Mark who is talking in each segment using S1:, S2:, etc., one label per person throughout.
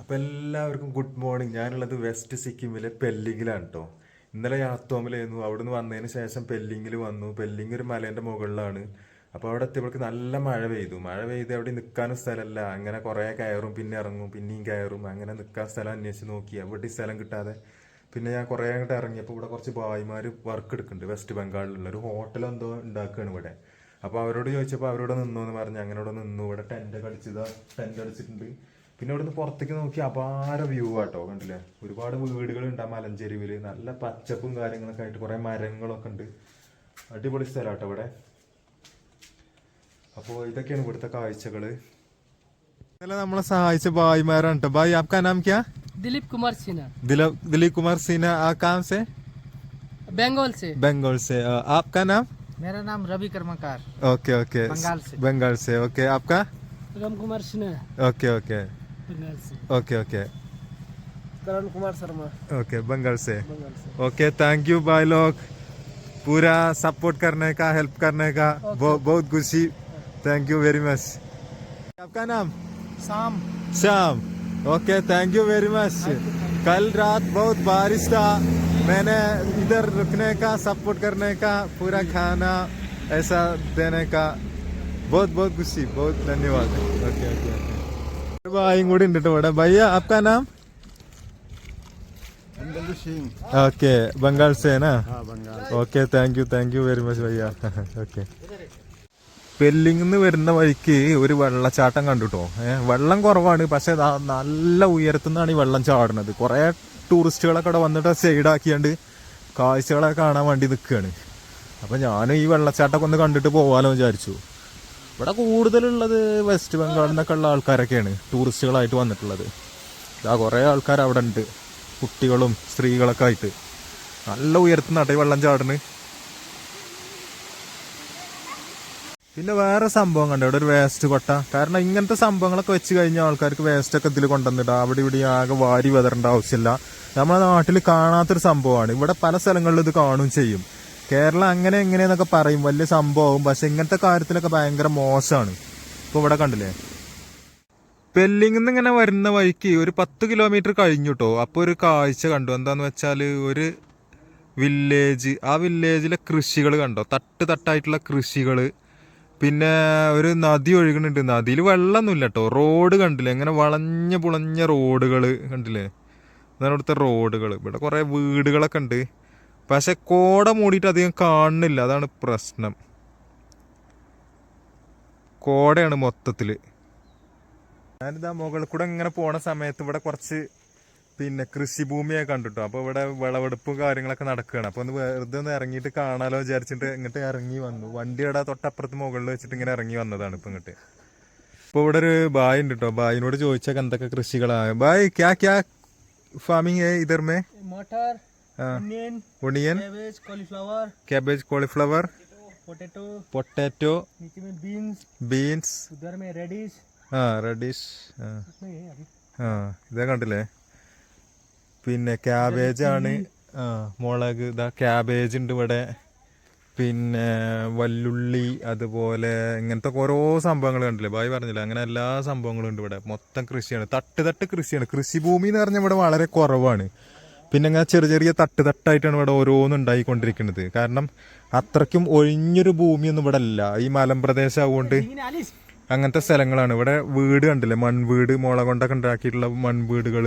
S1: അപ്പോൾ എല്ലാവർക്കും good morning. ഞാനുള്ളത് വെസ്റ്റ് സിക്കിമിലെ പെല്ലിങ്ങിലാണ് കേട്ടോ. ഇന്നലെ യാത്തോമിലായിരുന്നു. അവിടുന്ന് വന്നതിന് ശേഷം പെല്ലിങ്ങിൽ വന്നു. പെല്ലിങ് ഒരു മലേൻ്റെ മുകളിലാണ്. അപ്പോൾ അവിടെ എത്തിയപ്പോഴേക്ക് നല്ല മഴ പെയ്തു. മഴ പെയ്ത് അവിടെ നിൽക്കാനും സ്ഥലമല്ല. അങ്ങനെ കുറേ കയറും, പിന്നെ ഇറങ്ങും, പിന്നെയും കയറും. അങ്ങനെ നിൽക്കാൻ സ്ഥലം അന്വേഷിച്ച് നോക്കി, എവിടെ സ്ഥലം കിട്ടാതെ പിന്നെ ഞാൻ കുറേ അങ്ങോട്ട് ഇറങ്ങിയപ്പോൾ ഇവിടെ കുറച്ച് ഭായിമാർ വർക്ക് എടുക്കുന്നുണ്ട്. വെസ്റ്റ് ബംഗാളിലുള്ള ഒരു ഹോട്ടൽ എന്തോ ഉണ്ടാക്കുകയാണ് ഇവിടെ. അപ്പോൾ അവരോട് ചോദിച്ചപ്പോൾ അവരോട് നിന്നു എന്ന് പറഞ്ഞ് അങ്ങനെ ഇവിടെ നിന്നു. ഇവിടെ ടെൻ്റ് അടിച്ചിട്ടുണ്ട്. പിന്നെ ഇവിടുന്ന് പുറത്തേക്ക് നോക്കി അപാര വ്യൂ ആട്ടോ, കണ്ടില്ലേ? ഒരുപാട് വീടുകളുണ്ട് ആ മലഞ്ചെരുവിൽ. നല്ല പച്ചപ്പും കാര്യങ്ങളൊക്കെ ആയിട്ട് കുറേ മരങ്ങളൊക്കെ ഉണ്ട്. അടിപൊളി സ്ഥലമാട്ടോ ഇവിടെ. അപ്പോൾ ഇതൊക്കെയാണ് ഇവിടുത്തെ കാഴ്ചകൾ. ഇന്നലെ നമ്മളെ സഹായിച്ച ഭായിമാരാണ് കേട്ടോ. ഭായ്, ആപ്കാ നാം ക്യാ?
S2: दिलीप कुमार सिन्हा।
S1: दिलीप कुमार सिन्हा। कहाँ से?
S2: बंगाल से।
S1: बंगाल से। आपका नाम?
S2: मेरा नाम रवि कर्मकार।
S1: ओके ओके, बंगाल से। ओके, आपका?
S2: राम कुमार सिन्हा।
S1: ओके ओके,
S2: बंगाल से।
S1: Okay okay,
S2: Karan Kumar Sharma.
S1: Okay, Bengal से। ओके, थैंक यू भाई लोग, पूरा सपोर्ट करने का, हेल्प करने का। बहुत खुशी, थैंक यू वेरी मच। आपका नाम?
S2: शाम।
S1: Shyam. Okay, thank you very much. कल रात बहुत बारिश था, मैंने इधर रुकने का, सपोर्ट करने का, पूरा खाना ऐसा देने का बहुत बहुत खुशी, बहुत धन्यवाद। ओके ओके ओके, भाई കൂടി ഉണ്ട് ഇവിടെ. भैया, आपका नाम?
S3: सिंह।
S1: ओके, बंगाल से है ना?
S3: हाँ, Bengal.
S1: Okay, thank you very much भैया। ओके, പെല്ലിങ്ങിന്ന് വരുന്ന വഴിക്ക് ഒരു വെള്ളച്ചാട്ടം കണ്ടുട്ടോ. വെള്ളം കുറവാണ്, പക്ഷെ നല്ല ഉയരത്തുനിന്നാണ് ഈ വെള്ളം ചാടുന്നത്. കുറേ ടൂറിസ്റ്റുകളൊക്കെ അവിടെ വന്നിട്ട് സൈഡാക്കിയാണ്ട് കാഴ്ചകളൊക്കെ കാണാൻ വേണ്ടി നിൽക്കുകയാണ്. അപ്പം ഞാൻ ഈ വെള്ളച്ചാട്ടമൊക്കെ ഒന്ന് കണ്ടിട്ട് പോകാമല്ലോ വിചാരിച്ചു. ഇവിടെ കൂടുതലുള്ളത് വെസ്റ്റ് ബംഗാളിൽ നിന്നൊക്കെ ഉള്ള ആൾക്കാരൊക്കെയാണ് ടൂറിസ്റ്റുകളായിട്ട് വന്നിട്ടുള്ളത്. ഇതാ കുറേ ആൾക്കാർ അവിടെ ഉണ്ട്, കുട്ടികളും സ്ത്രീകളൊക്കെ ആയിട്ട്. നല്ല ഉയരത്തുനിന്നാട്ടെ ഈ വെള്ളം ചാടുന്നത്. പിന്നെ വേറെ സംഭവം കണ്ടോ, ഇവിടെ ഒരു വേസ്റ്റ് കൊട്ട. കാരണം ഇങ്ങനത്തെ സംഭവങ്ങളൊക്കെ വെച്ച് കഴിഞ്ഞാൽ ആൾക്കാർക്ക് വേസ്റ്റൊക്കെ ഇതിൽ കൊണ്ടുവന്നിട്ട് അവിടെ ഇവിടെ ആകെ വാരി വെതറേണ്ട ആവശ്യമില്ല. നമ്മുടെ നാട്ടിൽ കാണാത്തൊരു സംഭവമാണ്. ഇവിടെ പല സ്ഥലങ്ങളിലും ഇത് കാണുകയും ചെയ്യും. കേരളം അങ്ങനെ എങ്ങനെയെന്നൊക്കെ പറയും, വലിയ സംഭവവും. പക്ഷെ ഇങ്ങനത്തെ കാര്യത്തിലൊക്കെ ഭയങ്കര മോശമാണ്. ഇപ്പോൾ ഇവിടെ കണ്ടില്ലേ, പെല്ലിങ്ങിന്ന് ഇങ്ങനെ വരുന്ന വഴിക്ക് ഒരു 10 കിലോമീറ്റർ കഴിഞ്ഞു കേട്ടോ. അപ്പോൾ ഒരു കാഴ്ച കണ്ടു. എന്താന്ന് വെച്ചാൽ ഒരു വില്ലേജ്. ആ വില്ലേജിലെ കൃഷികൾ കണ്ടോ, തട്ടായിട്ടുള്ള കൃഷികൾ. പിന്നെ ഒരു നദി ഒഴുകുന്നുണ്ട്. നദിയിൽ വെള്ളമൊന്നുമില്ല കേട്ടോ. റോഡ് കണ്ടില്ലേ, ഇങ്ങനെ വളഞ്ഞ പുളഞ്ഞ റോഡുകൾ കണ്ടില്ലേ? അതാണ് ഇവിടുത്തെ റോഡുകൾ. ഇവിടെ കുറേ വീടുകളൊക്കെ ഉണ്ട്, പക്ഷെ കോട മൂടിയിട്ട് അധികം കാണുന്നില്ല. അതാണ് പ്രശ്നം. കോടയാണ് മൊത്തത്തിൽ. ഞാനിതാ മുകളിൽ കൂടെ ഇങ്ങനെ പോണ സമയത്ത് ഇവിടെ കുറച്ച് പിന്നെ കൃഷിഭൂമിയൊക്കെ കണ്ടിട്ടോ. അപ്പോൾ ഇവിടെ വിളവെടുപ്പും കാര്യങ്ങളൊക്കെ നടക്കുകയാണ്. അപ്പോൾ ഒന്ന് വെറുതെ ഒന്ന് ഇറങ്ങിയിട്ട് കാണാലോ വിചാരിച്ചിട്ട് ഇങ്ങോട്ട് ഇറങ്ങി വന്നു. വണ്ടിയുടെ തൊട്ടപ്പുറത്ത് മുകളിൽ വെച്ചിട്ട് ഇങ്ങനെ ഇറങ്ങി വന്നതാണ് ഇപ്പം ഇങ്ങോട്ട്. ഇപ്പോൾ ഇവിടെ ഒരു ബായ് ഉണ്ട് കേട്ടോ. ബായിനോട് ചോദിച്ചാൽ എന്തൊക്കെ കൃഷികളാണ്. ബായ്, ക്യാ ക്യാ ഫാമിംഗ് है इधर में?
S2: मटर,
S1: ओनियन, कैबेज, कॉलीफ्लावर, पोटैटो,
S2: नीचे में
S1: बीन्स,
S2: उधर में रेडिश।
S1: റെഡിഷ്. ഇതാ കണ്ടില്ലേ, പിന്നെ ക്യാബേജാണ്. മുളക്, ഇതാ ക്യാബേജ് ഉണ്ട് ഇവിടെ. പിന്നെ വല്ലുള്ളി, അതുപോലെ ഇങ്ങനത്തെ ഓരോ സംഭവങ്ങൾ കണ്ടില്ലേ. ബായി പറഞ്ഞില്ലേ, അങ്ങനെ എല്ലാ സംഭവങ്ങളും ഉണ്ട് ഇവിടെ. മൊത്തം കൃഷിയാണ്, തട്ട് കൃഷിയാണ്. കൃഷിഭൂമി എന്ന് പറഞ്ഞാൽ ഇവിടെ വളരെ കുറവാണ്. പിന്നെ ഇങ്ങനെ ചെറിയ തട്ടായിട്ടാണ് ഇവിടെ ഓരോന്നും ഉണ്ടായിക്കൊണ്ടിരിക്കുന്നത്. കാരണം അത്രയ്ക്കും ഒഴിഞ്ഞൊരു ഭൂമിയൊന്നും ഇവിടെ അല്ല. ഈ മലമ്പ്രദേശം ആവുകൊണ്ട് അങ്ങനത്തെ സ്ഥലങ്ങളാണ്. ഇവിടെ വീട് കണ്ടില്ലേ, മൺവീട്, മുള കൊണ്ടൊക്കെ ഉണ്ടാക്കിയിട്ടുള്ള മൺവീടുകൾ.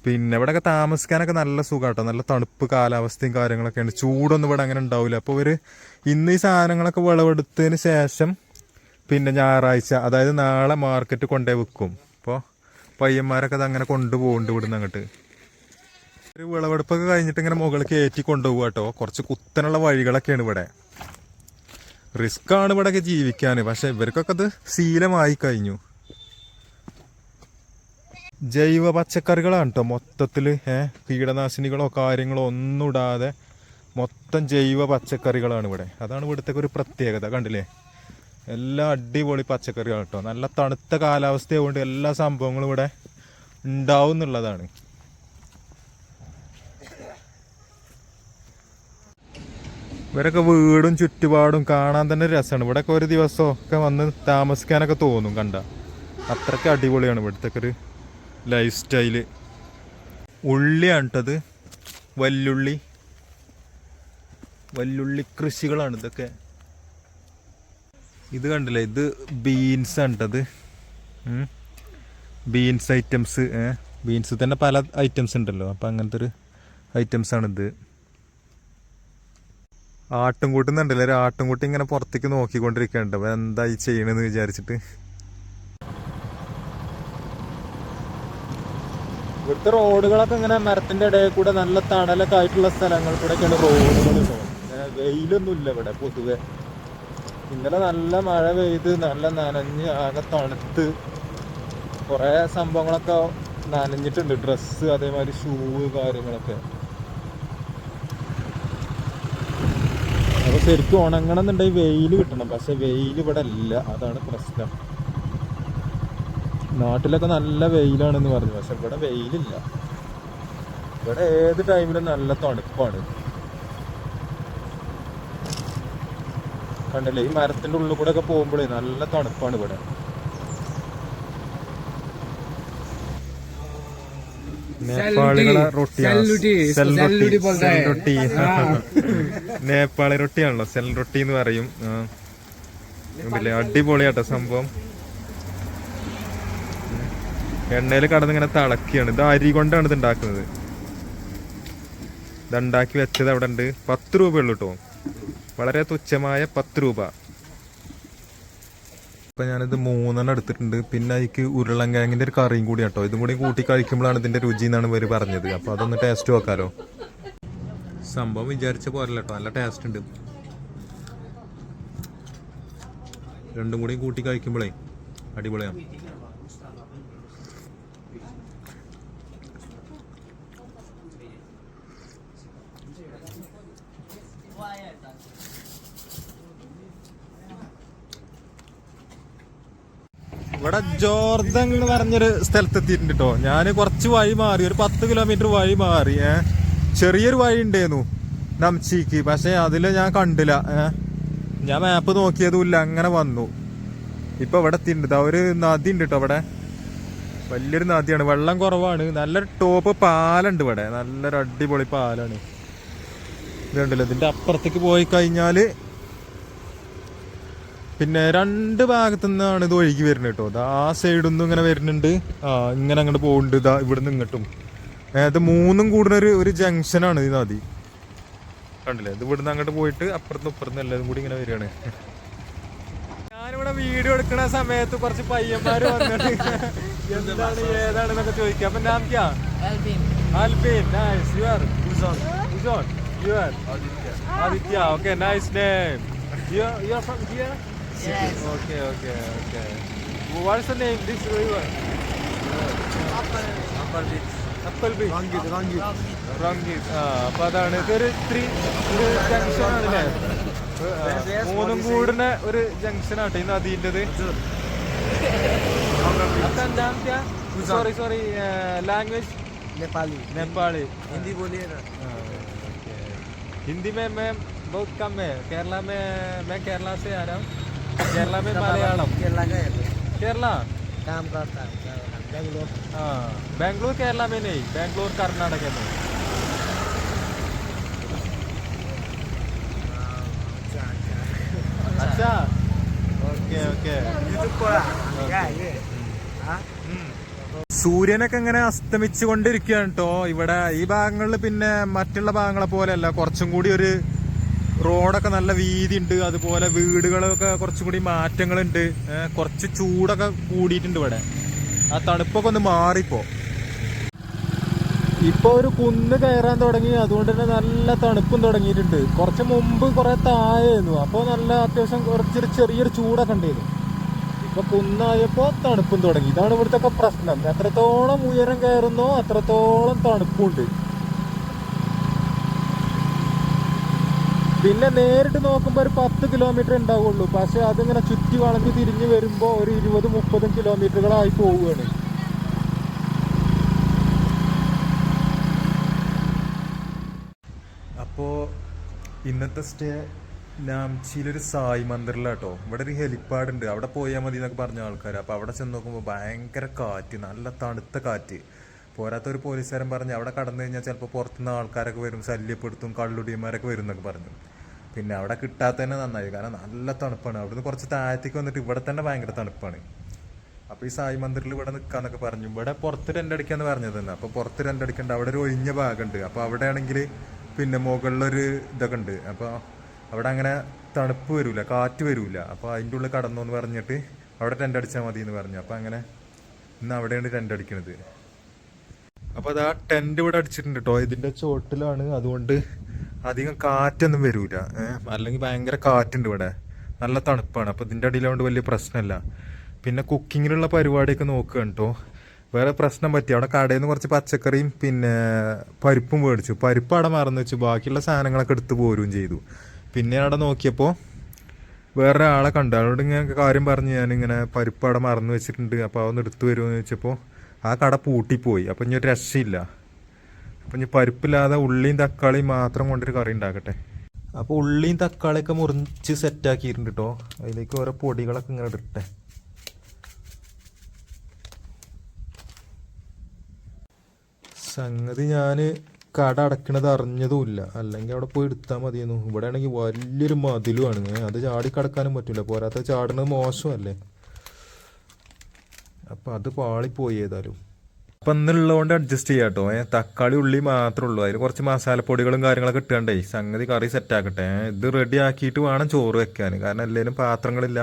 S1: പിന്നെ ഇവിടെയൊക്കെ താമസിക്കാനൊക്കെ നല്ല സുഖമാട്ടോ. നല്ല തണുപ്പ് കാലാവസ്ഥയും കാര്യങ്ങളൊക്കെയാണ്. ചൂടൊന്നും ഇവിടെ അങ്ങനെ ഉണ്ടാവില്ല. അപ്പോൾ ഇവർ ഇന്ന് ഈ സാധനങ്ങളൊക്കെ വിളവെടുത്തതിന് ശേഷം പിന്നെ ഞായറാഴ്ച, അതായത് നാളെ മാർക്കറ്റ് കൊണ്ടുപോയി വിൽക്കും. അപ്പോൾ പയ്യന്മാരൊക്കെ അത് അങ്ങനെ കൊണ്ടുപോകുന്നുണ്ട് ഇവിടുന്ന് അങ്ങോട്ട്. ഒരു വിളവെടുപ്പൊക്കെ കഴിഞ്ഞിട്ട് ഇങ്ങനെ മുകളിൽ കയറ്റി കൊണ്ടുപോകുക കേട്ടോ. കുറച്ച് കുത്തനുള്ള വഴികളൊക്കെയാണ് ഇവിടെ. റിസ്ക് ആണ് ഇവിടെയൊക്കെ ജീവിക്കാൻ. പക്ഷെ ഇവർക്കൊക്കെ അത് ശീലമായി കഴിഞ്ഞു. ജൈവ പച്ചക്കറികളാണ് കേട്ടോ മൊത്തത്തിൽ. കീടനാശിനികളോ കാര്യങ്ങളോ ഒന്നും ഇടാതെ മൊത്തം ജൈവ പച്ചക്കറികളാണ് ഇവിടെ. അതാണ് ഇവിടുത്തെ ഒരു പ്രത്യേകത. കണ്ടില്ലേ, എല്ലാം അടിപൊളി പച്ചക്കറികളാണ് കേട്ടോ. നല്ല തണുത്ത കാലാവസ്ഥയായതുകൊണ്ട് എല്ലാ സംഭവങ്ങളും ഇവിടെ ഉണ്ടാവും എന്നുള്ളതാണ്. ഇവരൊക്കെ വീടും ചുറ്റുപാടും കാണാൻ തന്നെ രസമാണ്. ഇവിടെയൊക്കെ ഒരു ദിവസമൊക്കെ വന്ന് താമസിക്കാനൊക്കെ തോന്നും കണ്ട. അത്രയ്ക്ക് അടിപൊളിയാണ് ഇവിടുത്തെ ഒരു ലൈഫ് സ്റ്റൈല്. ഉള്ളിയാണ് കേട്ടത്, വല്ലുള്ളി കൃഷികളാണ് ഇതൊക്കെ. ഇത് കണ്ടില്ലേ, ഇത് ബീൻസ് ആണ് കേട്ടത്. Beans items. ബീൻസ് തന്നെ പല ഐറ്റംസ് ഉണ്ടല്ലോ, അപ്പം അങ്ങനത്തെ ഒരു ഐറ്റംസാണിത്. ആട്ടുംകൂട്ടുന്നുണ്ടല്ലോ, ഒരു ആട്ടുംകൂട്ടി ഇങ്ങനെ പുറത്തേക്ക് നോക്കിക്കൊണ്ടിരിക്കുന്നുണ്ട്. അപ്പം എന്തായി ചെയ്യണമെന്ന് വിചാരിച്ചിട്ട്. ഇവിടുത്തെ റോഡുകളൊക്കെ ഇങ്ങനെ മരത്തിന്റെ ഇടയിൽ കൂടെ നല്ല തണലൊക്കെ ആയിട്ടുള്ള സ്ഥലങ്ങൾ കൂടെയൊക്കെയാണ് റോഡുകൾ. വെയിലൊന്നുമില്ല ഇവിടെ പൊതുവെ. ഇന്നലെ നല്ല മഴ പെയ്ത് നല്ല നനഞ്ഞ് ആകെ തണുത്ത് കുറേ സംഭവങ്ങളൊക്കെ നനഞ്ഞിട്ടുണ്ട്. ഡ്രസ്സ്, അതേമാതിരി ഷൂവ്, കാര്യങ്ങളൊക്കെ. അപ്പോൾ ശരിക്കും ഉണങ്ങണം എന്നുണ്ടെങ്കിൽ വെയിൽ കിട്ടണം. പക്ഷെ വെയിൽ ഇവിടെ ഇല്ല, അതാണ് പ്രശ്നം. നാട്ടിലൊക്കെ നല്ല വെയിലാണെന്ന് പറഞ്ഞു, പക്ഷെ ഇവിടെ വെയിലില്ല. ഇവിടെ ഏത് ടൈമിലും നല്ല തണുപ്പാണ്. കണ്ടില്ലേ, ഈ മരത്തിന്റെ ഉള്ളിൽ കൂടെ ഒക്കെ പോകുമ്പോഴേ നല്ല തണുപ്പാണ് ഇവിടെ. നേപ്പാളികളെ റൊട്ടിയാണ്, നേപ്പാളി റൊട്ടിയാണല്ലോ, സെൽ റൊട്ടി എന്ന് പറയും. അടിപൊളിയാട്ടോ സംഭവം. എണ്ണയിൽ കടന്ന് ഇങ്ങനെ തിളക്കിയാണ്. ഇത് അരി കൊണ്ടാണ് ഇത് ഉണ്ടാക്കുന്നത്. ഇതുണ്ടാക്കി വെച്ചത് അവിടെ ഉണ്ട്. 10 രൂപയുള്ളൂ കേട്ടോ, വളരെ തുച്ഛമായ 10 രൂപ. ഇപ്പം ഞാനിത് 3 എടുത്തിട്ടുണ്ട്. പിന്നെ അതിക്ക് ഉരുളൻകിഴങ്ങിൻ്റെ ഒരു കറിയും കൂടി കേട്ടോ. ഇതും കൂടി കൂട്ടി കഴിക്കുമ്പോഴാണ് ഇതിൻ്റെ രുചി എന്നാണ് ഇവർ പറഞ്ഞത്. അപ്പോൾ അതൊന്ന് ടേസ്റ്റ് നോക്കാമല്ലോ. സംഭവം വിചാരിച്ച പോരല്ലോ കേട്ടോ, നല്ല ടേസ്റ്റ് ഉണ്ട്. രണ്ടും കൂടി കൂട്ടി കഴിക്കുമ്പോഴേ അടിപൊളിയാണ്. ഇവിടെ ജോർദൻ എന്ന് പറഞ്ഞൊരു സ്ഥലത്തെത്തിയിട്ടുണ്ട് കേട്ടോ. ഞാൻ കുറച്ച് വഴി മാറി, ഒരു 10 കിലോമീറ്റർ വഴി മാറി. ചെറിയൊരു വഴി ഉണ്ടായിരുന്നു നംചിക്ക്, പക്ഷെ അതിൽ ഞാൻ കണ്ടില്ല. ഞാൻ മാപ്പ് നോക്കിയതുമില്ല, അങ്ങനെ വന്നു. ഇപ്പൊ ഇവിടെ എത്തിയിട്ടുണ്ട്. ഒരു നദി ഉണ്ട് കേട്ടോ ഇവിടെ, വലിയൊരു നദിയാണ്. വെള്ളം കുറവാണ്. നല്ലൊരു ടോപ്പ് പാലുണ്ട് ഇവിടെ, നല്ലൊരു അടിപൊളി പാലാണ്. ഇതുണ്ടല്ലോ, ഇതിന്റെ അപ്പുറത്തേക്ക് പോയി കഴിഞ്ഞാല് പിന്നെ 2 ഭാഗത്തു നിന്നാണ് ഇത് ഒഴുകി വരുന്നത് കേട്ടോ. ആ സൈഡിൽ നിന്നും ഇങ്ങനെ വരുന്നുണ്ട്, ഇങ്ങനെ അങ്ങോട്ട് പോകുന്നുണ്ട്. ഇതാ ഇവിടുന്ന് ഇങ്ങോട്ടും. ഇത് 3ഉം കൂടുന്ന ഒരു ജംഗ്ഷനാണ് ഈ നദി. കണ്ടില്ലേ, ഇത് ഇവിടുന്ന് അങ്ങോട്ട് പോയിട്ട് അപ്പുറത്തും ഇപ്പുറത്തും എല്ലാവരും കൂടി ഇങ്ങനെ വരികയാണ്. ഞാനിവിടെ വീഡിയോ എടുക്കുന്ന സമയത്ത് കുറച്ച് പയ്യന്മാര് വന്നിട്ട് എന്താണ് ഏതാണെന്നൊക്കെ ചോദിക്കാം. അപ്പൊ നാം ക്യാ? Alvin. Nice. You are Uzon. You are Aditya. Okay, nice name. You are from here?
S3: Yes.
S1: Okay. What's the name? This river? Upper Beach. Rangit. അപ്പൊ അതാണ് ഇതൊരു ജംഗ്ഷൻ ആണല്ലേ. 3ഉം കൂടുന്ന ഒരു ജംഗ്ഷൻ ആട്ടെ ഈ നദീൻ്റെത്. Sorry language Nepali.
S2: हिंदी बोलिए ना.
S1: हिंदी में मैं बहुत कम है. केरला में मैं केरला से आ रहा हूँ. केरला में मलयालम.
S2: केरला गए थे,
S1: केरला
S2: काम करता है बेंगलोर.
S1: हाँ, बेंगलोर केरला में नहीं, बेंगलोर कर्नाटक में. अच्छा, ओके. സൂര്യനൊക്കെ ഇങ്ങനെ അസ്തമിച്ചു കൊണ്ടിരിക്കുകയാണ് കേട്ടോ ഇവിടെ ഈ ഭാഗങ്ങളിൽ. പിന്നെ മറ്റുള്ള ഭാഗങ്ങളെ പോലെയല്ല, കുറച്ചും കൂടി ഒരു റോഡൊക്കെ നല്ല വീതി ഉണ്ട്. അതുപോലെ വീടുകളൊക്കെ കുറച്ചും കൂടി മാറ്റങ്ങളുണ്ട്. കുറച്ച് ചൂടൊക്കെ കൂടിയിട്ടുണ്ട് ഇവിടെ. ആ തണുപ്പൊക്കെ ഒന്ന് മാറിപ്പോ. ഇപ്പൊ ഒരു കുന്ന് കയറാൻ തുടങ്ങി, അതുകൊണ്ട് തന്നെ നല്ല തണുപ്പും തുടങ്ങിയിട്ടുണ്ട്. കുറച്ച് മുമ്പ് കുറെ താഴെയായിരുന്നു, അപ്പോൾ നല്ല അത്യാവശ്യം കുറച്ചൊരു ചെറിയൊരു ചൂടൊക്കെ ഉണ്ടായിരുന്നു. ഇപ്പൊ കുന്നായപ്പോ തണുപ്പും തുടങ്ങി. ഇതാണ് ഇവിടുത്തെ ഒക്കെ പ്രശ്നം. എത്രത്തോളം ഉയരം കയറുന്നോ അത്രത്തോളം തണുപ്പുണ്ട്. പിന്നെ നേരിട്ട് നോക്കുമ്പോൾ ഒരു 10 കിലോമീറ്റർ ഉണ്ടാവുള്ളൂ, പക്ഷെ അതിങ്ങനെ ചുറ്റി വളഞ്ഞ് തിരിഞ്ഞ് വരുമ്പോൾ ഒരു 20-30 കിലോമീറ്ററുകളായി പോവുകയാണ്. അപ്പോൾ ഇന്നത്തെ സ്റ്റേ നാംചിയിലൊരു സായി മന്ദിറിലാട്ടോ. ഇവിടെ ഒരു ഹെലിപ്പാഡ് ഉണ്ട്, അവിടെ പോയാൽ മതി എന്നൊക്കെ പറഞ്ഞ ആൾക്കാർ. അപ്പോൾ അവിടെ ചെന്ന് നോക്കുമ്പോൾ ഭയങ്കര കാറ്റ്, നല്ല തണുത്ത കാറ്റ്. പോരാത്ത ഒരു പോലീസുകാരൻ പറഞ്ഞ് അവിടെ കടന്നു കഴിഞ്ഞാൽ ചിലപ്പോൾ പുറത്തുനിന്ന് ആൾക്കാരൊക്കെ വരും, ശല്യപ്പെടുത്തും, കള്ളുടിയന്മാരൊക്കെ വരും എന്നൊക്കെ പറഞ്ഞു. പിന്നെ അവിടെ കിട്ടാത്തതന്നെ നന്നായി, കാരണം നല്ല തണുപ്പാണ്. അവിടുന്ന് കുറച്ച് താഴത്തേക്ക് വന്നിട്ട് ഇവിടെ തന്നെ ഭയങ്കര തണുപ്പാണ്. അപ്പോൾ ഈ സായി മന്ദിറിൽ ഇവിടെ നിൽക്കാന്നൊക്കെ പറഞ്ഞു. ഇവിടെ പുറത്ത് രണ്ടടിക്കാന്ന് പറഞ്ഞത് തന്നെ. അപ്പോൾ പുറത്ത് രണ്ടടിക്കണ്ട്, അവിടെ ഒരു ഒഴിഞ്ഞ ഭാഗമുണ്ട്. അപ്പോൾ അവിടെ ആണെങ്കിൽ പിന്നെ മുകളിലൊരു ഇതൊക്കെ ഉണ്ട്. അപ്പോൾ അവിടെ അങ്ങനെ തണുപ്പ് വരില്ല, കാറ്റ് വരില്ല. അപ്പോൾ അതിൻ്റെ ഉള്ളിൽ കടന്നു എന്ന് പറഞ്ഞിട്ട് അവിടെ രണ്ടടിച്ചാൽ മതി എന്ന് പറഞ്ഞു. അപ്പോൾ അങ്ങനെ ഇന്ന് അവിടെയാണ് രണ്ടടിക്കണത്. അപ്പോൾ അത് ആ ടെൻറ്റ് ഇവിടെ അടിച്ചിട്ടുണ്ട് കേട്ടോ, ഇതിൻ്റെ ചോട്ടിലാണ്. അതുകൊണ്ട് അധികം കാറ്റൊന്നും വരൂല. അല്ലെങ്കിൽ ഭയങ്കര കാറ്റുണ്ട് ഇവിടെ, നല്ല തണുപ്പാണ്. അപ്പോൾ ഇതിൻ്റെ അടിയിലാകൊണ്ട് വലിയ പ്രശ്നമല്ല. പിന്നെ കുക്കിങ്ങിനുള്ള പരിപാടിയൊക്കെ നോക്കുകയാണ് കേട്ടോ. വേറെ പ്രശ്നം പറ്റി, അവിടെ കടയിൽ നിന്ന് കുറച്ച് പച്ചക്കറിയും പിന്നെ പരിപ്പും മേടിച്ചു. പരിപ്പ് അവിടെ മറന്നു വെച്ചു, ബാക്കിയുള്ള സാധനങ്ങളൊക്കെ എടുത്ത് പോരുകയും ചെയ്തു. പിന്നെ അവിടെ നോക്കിയപ്പോൾ വേറൊരാളെ കണ്ടു. അവരോട് ഇങ്ങനെ കാര്യം പറഞ്ഞ് ഞാനിങ്ങനെ പരിപ്പ് അവിടെ മറന്നു വെച്ചിട്ടുണ്ട്, അപ്പോൾ അതൊന്ന് എടുത്തു വരുമെന്ന് ചോദിച്ചപ്പോൾ ആ കട പൂട്ടിപ്പോയി. അപ്പം ഇനി ഒരു രക്ഷയില്ല. അപ്പം ഇനി പരിപ്പില്ലാതെ ഉള്ളിയും തക്കാളിയും മാത്രം കൊണ്ടൊരു കറി ഉണ്ടാക്കട്ടെ. അപ്പോൾ ഉള്ളിയും തക്കാളിയൊക്കെ മുറിച്ച് സെറ്റാക്കിയിട്ടുണ്ട് കേട്ടോ. അതിലേക്ക് ഓരോ പൊടികളൊക്കെ ഇങ്ങനെ ഇടട്ടെ. സംഗതി ഞാൻ കട അടക്കണത് അറിഞ്ഞതുമില്ല, അല്ലെങ്കിൽ അവിടെ പോയി എടുത്താൽ മതിയെന്നു. ഇവിടെ ആണെങ്കിൽ വലിയൊരു മതിലുമാണ്, അത് ചാടി കടക്കാനും പറ്റില്ല. പോരാത്ത ചാടുന്നത് മോശമല്ലേ. അപ്പം അത് പാളിപ്പോയി ഏതായാലും. അപ്പം ഇന്നുള്ളതുകൊണ്ട് അഡ്ജസ്റ്റ് ചെയ്യാം കേട്ടോ. തക്കാളി ഉള്ളി മാത്രമേ ഉള്ളൂ. അതിൽ കുറച്ച് മസാലപ്പൊടികളും കാര്യങ്ങളൊക്കെ ഇട്ടുകൊണ്ടേ സംഗതി കറി സെറ്റാക്കട്ടെ. ഇത് റെഡി ആക്കിയിട്ട് വേണം ചോറ് വെക്കാൻ, കാരണം എല്ലാവരും പാത്രങ്ങളില്ല.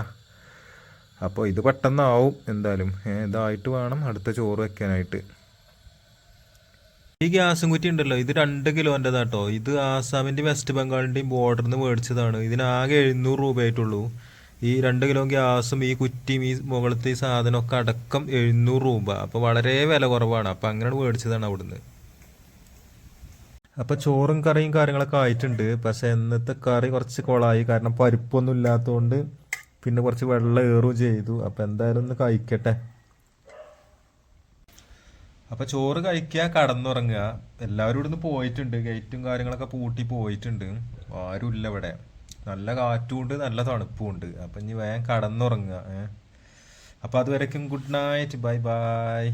S1: അപ്പോൾ ഇത് പെട്ടെന്നാവും എന്തായാലും. ഇതായിട്ട് വേണം അടുത്ത ചോറ് വെക്കാനായിട്ട്. ഈ ഗ്യാസും കുറ്റി ഉണ്ടല്ലോ, ഇത് 2 കിലോൻ്റെതാട്ടോ. ഇത് ആസാമിൻ്റെ വെസ്റ്റ് ബംഗാളിൻ്റെയും ബോർഡറിൽ നിന്ന് മേടിച്ചതാണ്. ഇതിനാകെ 700 രൂപയായിട്ടുള്ളൂ. ഈ 2 കിലോ ഗ്യാസും ഈ കുറ്റിയും ഈ മുകളിലത്തെ ഈ സാധനമൊക്കെ അടക്കം 700 രൂപ. അപ്പോൾ വളരെ വില കുറവാണ്. അപ്പോൾ അങ്ങനെ മേടിച്ചതാണ് അവിടുന്ന്. അപ്പോൾ ചോറും കറിയും കാര്യങ്ങളൊക്കെ ആയിട്ടുണ്ട്. പക്ഷേ ഇന്നത്തെ കറി കുറച്ച് കൊളായി, കാരണം പരിപ്പൊന്നും ഇല്ലാത്തതുകൊണ്ട് പിന്നെ കുറച്ച് വെള്ളം ഏറുകയും ചെയ്തു. അപ്പോൾ എന്തായാലും ഒന്ന് കഴിക്കട്ടെ. അപ്പോൾ ചോറ് കഴിക്കുക, കടന്നുറങ്ങുക. എല്ലാവരും ഇവിടുന്ന് പോയിട്ടുണ്ട്, ഗേറ്റും കാര്യങ്ങളൊക്കെ പൂട്ടി പോയിട്ടുണ്ട്. ആരുമില്ല ഇവിടെ. നല്ല കാറ്റും ഉണ്ട്, നല്ല തണുപ്പും ഉണ്ട്. അപ്പം ഇനി വേഗം കടന്നുറങ്ങുക. അപ്പോൾ അതുവരേക്കും ഗുഡ് നൈറ്റ്, ബൈ ബൈ.